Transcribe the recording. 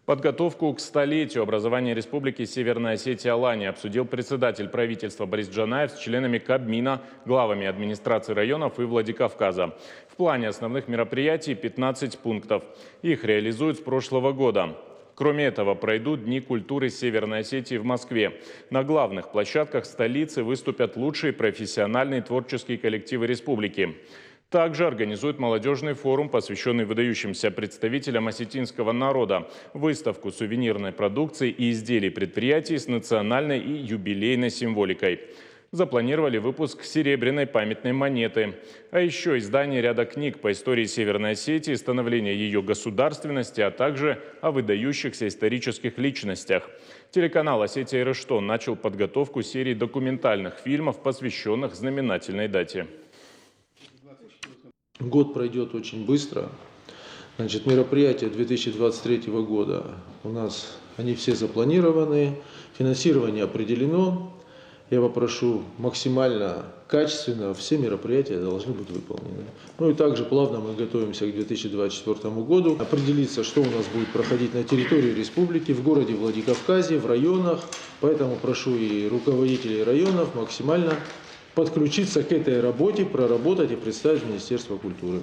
Подготовку к столетию образования Республики Северная Осетия Алания обсудил председатель правительства Борис Джанаев с членами Кабмина, главами администрации районов и Владикавказа. В плане основных мероприятий 15 пунктов. Их реализуют с прошлого года. Кроме этого, пройдут Дни культуры Северной Осетии в Москве. На главных площадках столицы выступят лучшие профессиональные творческие коллективы республики. Также организует молодежный форум, посвященный выдающимся представителям осетинского народа, выставку сувенирной продукции и изделий предприятий с национальной и юбилейной символикой. Запланировали выпуск серебряной памятной монеты. А еще издание ряда книг по истории Северной Осетии, становления ее государственности, а также о выдающихся исторических личностях. Телеканал «Осетия и Рыштон» начал подготовку серии документальных фильмов, посвященных знаменательной дате. Год пройдет очень быстро. Значит, мероприятия 2023 года у нас, они все запланированы, финансирование определено. Я попрошу максимально качественно, все мероприятия должны быть выполнены. Ну и также плавно мы готовимся к 2024 году. Определиться, что у нас будет проходить на территории республики, в городе Владикавказе, в районах. Поэтому прошу и руководителей районов максимально подключиться к этой работе, проработать и представить Министерство культуры.